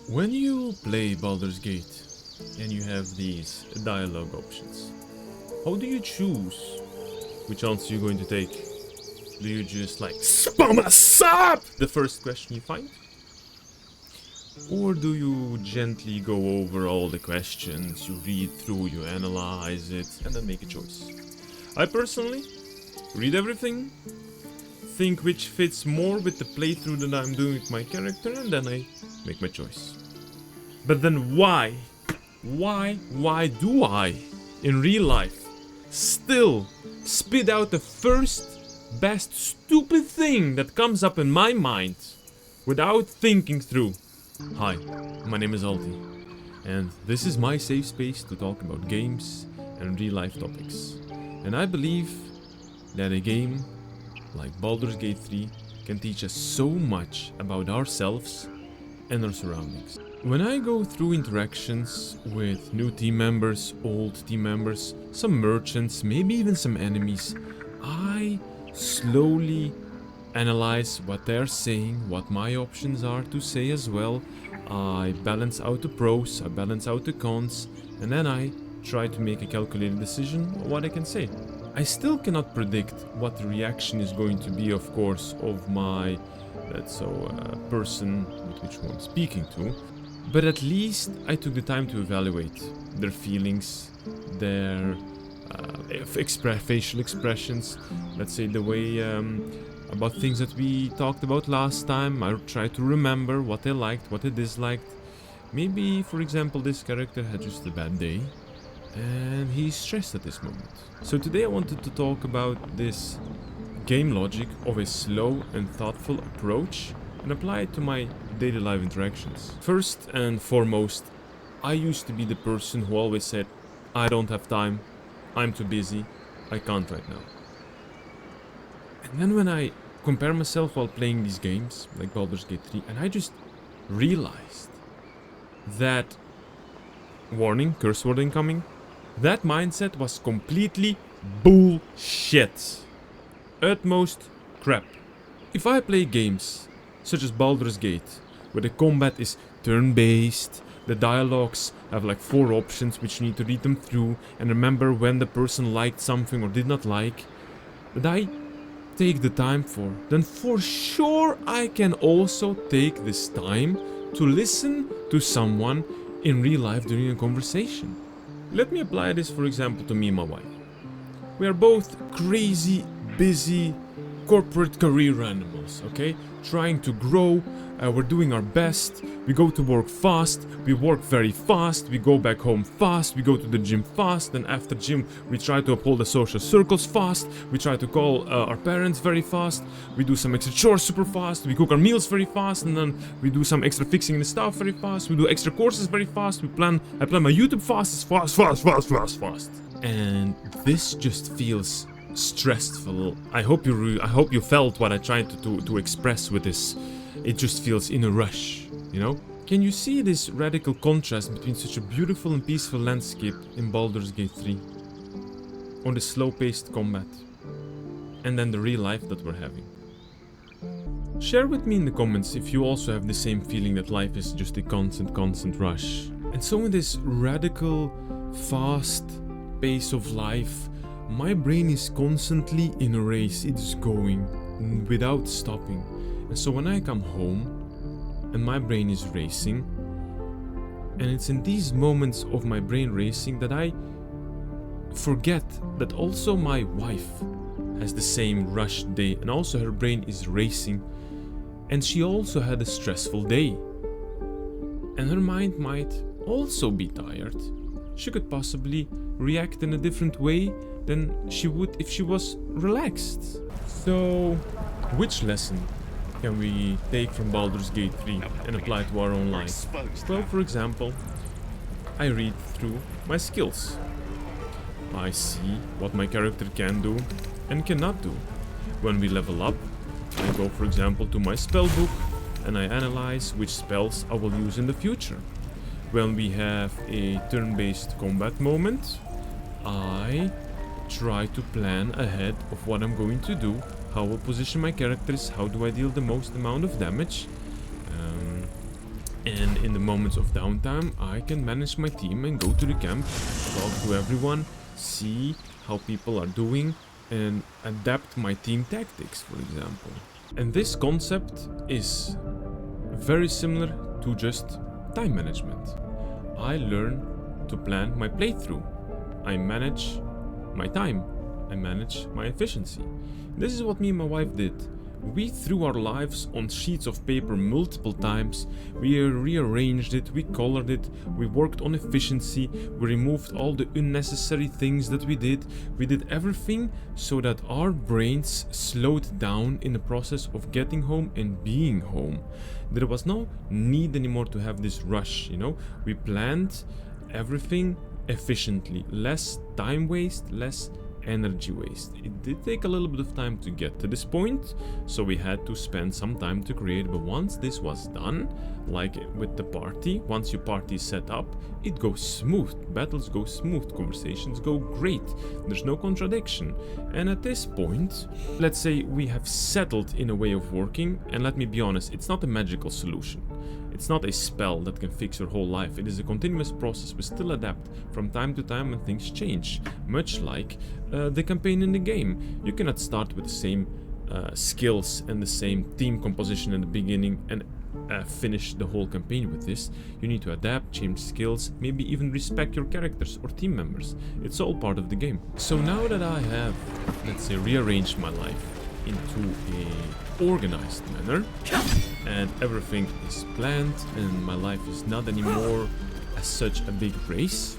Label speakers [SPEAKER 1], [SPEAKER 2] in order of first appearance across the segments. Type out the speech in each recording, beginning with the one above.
[SPEAKER 1] When you play Baldur's Gate and you have these dialogue options, how do you choose which answer you're going to take? Do you just like spam us up the first question you find? Or do you gently go over all the questions, you read through, you analyze it, and then make a choice? I personally read everything, think which fits more with the playthrough that I'm doing with my character, and then I make my choice. But then why do I, in real life, still spit out the first best stupid thing that comes up in my mind without thinking through? Hi, my name is Alty, and this is my safe space to talk about games and real life topics. And I believe that a game like Baldur's Gate 3 can teach us so much about ourselves and our surroundings. When I go through interactions with new team members, old team members, some merchants, maybe even some enemies, I slowly analyze what they're saying, what my options are to say as well. I balance out the pros, I balance out the cons, and then I try to make a calculated decision on what I can say. I still cannot predict what the reaction is going to be, of course, of my, person with which I'm speaking to, but at least I took the time to evaluate their feelings, their facial expressions, let's say the way about things that we talked about last time. I tried to remember what they liked, what they disliked. Maybe, for example, this character had just a bad day and he's stressed at this moment. So today I wanted to talk about this game logic of a slow and thoughtful approach and apply it to my daily life interactions. First and foremost, I used to be the person who always said, I don't have time, I'm too busy, I can't right now. And then when I compare myself while playing these games, like Baldur's Gate 3, and I just realized that, warning, curse word incoming, that mindset was completely bullshit. Utmost crap. If I play games such as Baldur's Gate, where the combat is turn-based, the dialogues have like 4 options which you need to read them through and remember when the person liked something or did not like, that I take the time for, then for sure I can also take this time to listen to someone in real life during a conversation. Let me apply this, for example, to me and my wife. We are both crazy, busy, corporate career animals, okay? Trying to grow, we're doing our best, we go to work fast, we work very fast, we go back home fast, we go to the gym fast, and after gym we try to uphold the social circles fast, we try to call our parents very fast, we do some extra chores super fast, we cook our meals very fast, and then we do some extra fixing in the stuff very fast, we do extra courses very fast, I plan my YouTube fast. And this just feels stressful. I hope you felt what I tried to express with this. It just feels in a rush, you know? Can you see this radical contrast between such a beautiful and peaceful landscape in Baldur's Gate 3, or the slow-paced combat, and then the real life that we're having? Share with me in the comments if you also have the same feeling that life is just a constant rush. And so in this radical, fast pace of life, my brain is constantly in a race. It's going without stopping. And so when I come home and my brain is racing, and it's in these moments of my brain racing that I forget that also my wife has the same rush day, and also her brain is racing, and she also had a stressful day, and her mind might also be tired. She could possibly react in a different way than she would if she was relaxed. So, which lesson can we take from Baldur's Gate 3 and apply to our own life? Well, for example, I read through my skills. I see what my character can do and cannot do. When we level up, I go, for example, to my spell book and I analyze which spells I will use in the future. When we have a turn-based combat moment, I try to plan ahead of what I'm going to do, how I'll position my characters, how do I deal the most amount of damage. And in the moments of downtime, I can manage my team and go to the camp, talk to everyone, see how people are doing, and adapt my team tactics, for example. And this concept is very similar to just time management. I learn to plan my playthrough. I manage my time. I manage my efficiency. This is what me and my wife did. We threw our lives on sheets of paper multiple times. We rearranged it, we colored it, we worked on efficiency, we removed all the unnecessary things that we did. We did everything so that our brains slowed down in the process of getting home and being home. There was no need anymore to have this rush, you know? We planned everything efficiently. Less time waste, less energy waste. It did take a little bit of time to get to this point, so we had to spend some time to create, but once this was done, like with the party, once your party is set up, it goes smooth. Battles go smooth, conversations go great, there's no contradiction. And at this point, let's say we have settled in a way of working, and let me be honest, it's not a magical solution. It's not a spell that can fix your whole life. It is a continuous process. We still adapt from time to time when things change. Much like the campaign in the game. You cannot start with the same skills and the same team composition in the beginning and finish the whole campaign with this. You need to adapt, change skills, maybe even respect your characters or team members. It's all part of the game. So now that I have, let's say, rearranged my life into a organized manner and everything is planned and my life is not anymore as such a big race,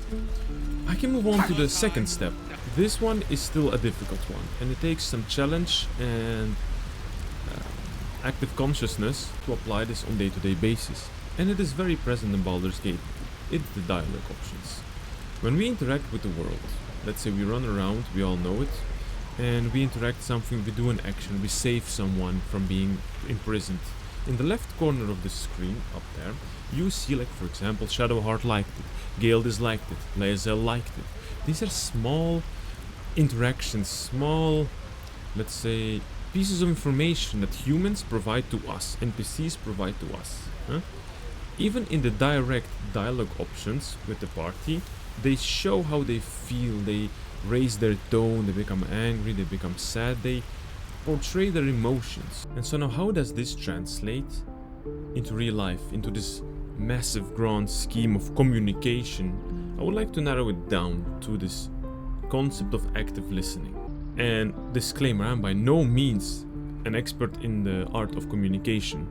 [SPEAKER 1] I can move on to the second step. This one is still a difficult one and it takes some challenge and active consciousness to apply this on day-to-day basis, and it is very present in Baldur's Gate. It's the dialogue options. When we interact with the world, let's say we run around, we all know it, and we interact something, we do an action, we save someone from being imprisoned. In the left corner of the screen, up there, you see, like, for example, Shadowheart liked it, Gale disliked it, Lae'zel liked it. These are small interactions, small, let's say, pieces of information that humans provide to us, NPCs provide to us. Even in the direct dialogue options with the party, they show how they feel, they raise their tone, they become angry, they become sad, they portray their emotions. And so now how does this translate into real life, into this massive grand scheme of communication? I would like to narrow it down to this concept of active listening. And disclaimer, I'm by no means an expert in the art of communication,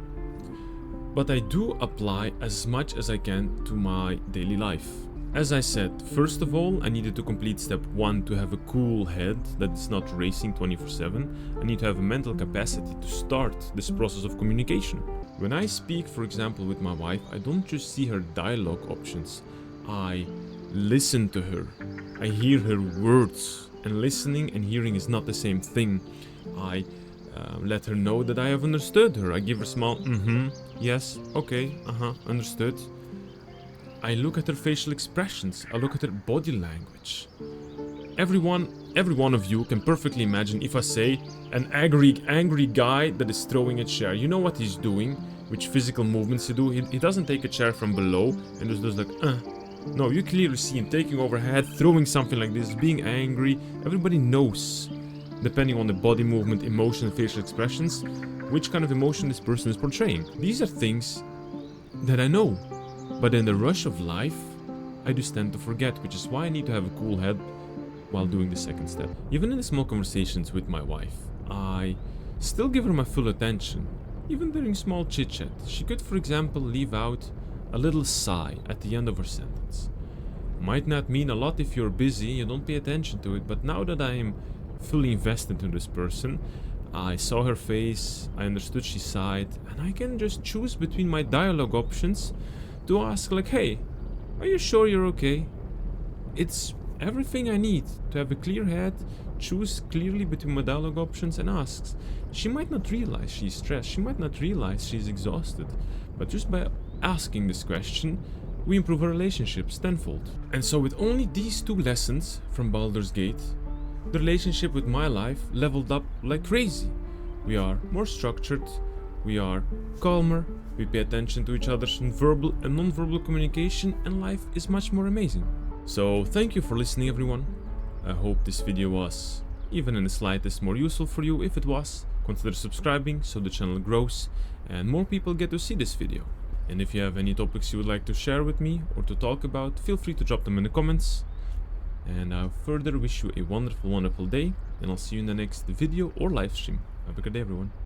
[SPEAKER 1] but I do apply as much as I can to my daily life. As I said, first of all, I needed to complete step 1 to have a cool head that is not racing 24/7. I need to have a mental capacity to start this process of communication. When I speak, for example, with my wife, I don't just see her dialogue options. I listen to her. I hear her words. And listening and hearing is not the same thing. I let her know that I have understood her. I give her a small yes, okay, understood. I look at her facial expressions. I look at her body language. Every one of you can perfectly imagine if I say an angry guy that is throwing a chair. You know what he's doing, which physical movements he do. He doesn't take a chair from below and just does like No, you clearly see him taking overhead, throwing something like this, being angry. Everybody knows, depending on the body movement, emotion, and facial expressions, which kind of emotion this person is portraying. These are things that I know, but in the rush of life, I just tend to forget, which is why I need to have a cool head while doing the second step. Even in the small conversations with my wife, I still give her my full attention, even during small chit-chat. She could, for example, leave out a little sigh at the end of her sentence. Might not mean a lot if you're busy, you don't pay attention to it, but now that I am fully invested in this person, I saw her face, I understood she sighed, and I can just choose between my dialogue options to ask like, hey, are you sure you're okay? It's everything I need to have a clear head, choose clearly between my dialogue options and asks. She might not realize she's stressed, she might not realize she's exhausted, but just by asking this question, we improve our relationships tenfold. And so with only these 2 lessons from Baldur's Gate, the relationship with my life leveled up like crazy. We are more structured, we are calmer, we pay attention to each other's verbal and non-verbal communication, and life is much more amazing. So thank you for listening, everyone. I hope this video was, even in the slightest, more useful for you. If it was, consider subscribing so the channel grows and more people get to see this video. And if you have any topics you would like to share with me or to talk about, feel free to drop them in the comments. And I further wish you a wonderful, wonderful day, and I'll see you in the next video or live stream. Have a good day, everyone.